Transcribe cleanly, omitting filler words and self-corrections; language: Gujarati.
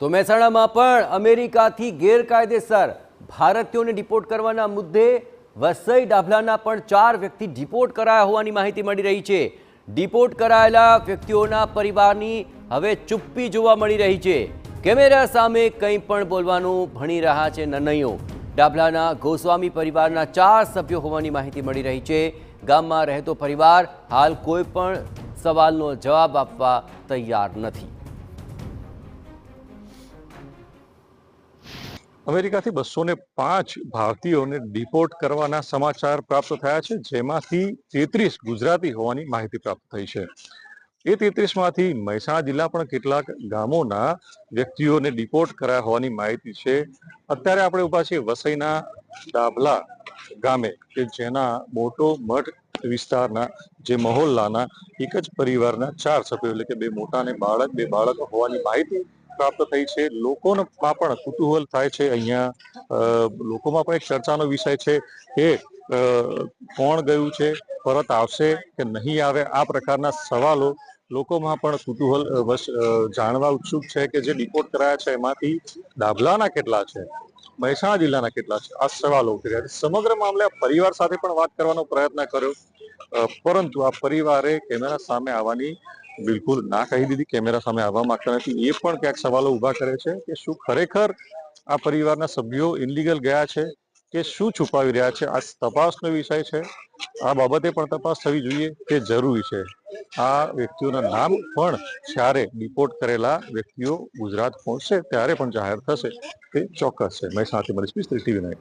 તો મહેસાણામાં પણ અમેરિકાથી ગેરકાયદેસર ભારતીયોને ડિપોર્ટ કરવાના મુદ્દે વસઈ ડાભલાના પણ 4 વ્યક્તિ ડિપોર્ટ કરાયા હોવાની માહિતી મળી રહી છે। ડિપોર્ટ કરાયેલા વ્યક્તિઓના પરિવારની હવે ચૂપ્પી જોવા મળી રહી છે। કેમેરા સામે કંઈ પણ બોલવાનું ભણી રહ્યા છે નનૈયો। ડાભલાના ગોસ્વામી પરિવારના 4 સભ્યો હોવાની માહિતી મળી રહી છે। ગામમાં રહેતો પરિવાર હાલ કોઈ પણ સવાલનો જવાબ આપવા તૈયાર નથી। અમેરિકાથી 205 ભારતીયોને ડિપોર્ટ કરવાના સમાચાર પ્રાપ્ત થયા છે, જેમાંથી 33 ગુજરાતી હોવાની માહિતી પ્રાપ્ત થઈ છે। એ 33માંથી મહેસાણા જિલ્લા પણ કેટલાક ગામોના વ્યક્તિઓને ડિપોર્ટ કરાયા હોવાની માહિતી છે। અત્યારે આપણે ઊભા છીએ વસઈના ડાભલા ગામે, કે જેના મોટો મઠ વિસ્તારના જે મહોલ્લાના એક જ પરિવારના 4 સભ્યો, એટલે કે 2 મોટા અને 2 બાળક હોવાની માહિતી પ્રાપ્ત થઈ છે। લોકોમાં પણ કુતૂહલ થાય છે। અહીંયા લોકોમાં પણ એક ચર્ચાનો વિષય છે કે કોણ ગયું છે, પરત આવશે કે નહીં આવે, આ પ્રકારના સવાલો લોકોમાં પણ કુતૂહલ જાણવા ઉત્સુક છે કે જે ડિપોર્ટ કરાયા છે એમાંથી ડાભલાના કેટલા છે, મહેસાણા જિલ્લાના કેટલા છે, આ સવાલો ઉઠી રહ્યા છે। સમગ્ર મામલે આ પરિવાર સાથે પણ વાત કરવાનો પ્રયત્ન કર્યો, પરંતુ આ પરિવારે કેમેરા સામે આવવાની બિલકુલ ના કહી દીધી। કેમેરા સામે આવવા માંગતા નથી। એ પણ ક્યાંક સવાલો ઉભા કરે છે કે શું ખરેખર આ પરિવારના સભ્યો ઇનલીગલ ગયા છે કે શું છુપાવી રહ્યા છે। આ તપાસનો વિષય છે। આ બાબતે પણ તપાસ થવી જોઈએ તે જરૂરી છે। આ વ્યક્તિઓના નામ પણ જ્યારે ડિપોર્ટ કરેલા વ્યક્તિઓ ગુજરાત પહોંચશે ત્યારે પણ જાહેર થશે તે ચોક્કસ છે। મહેસાણાથી મનીષ મિસ્ત્રી, TV9।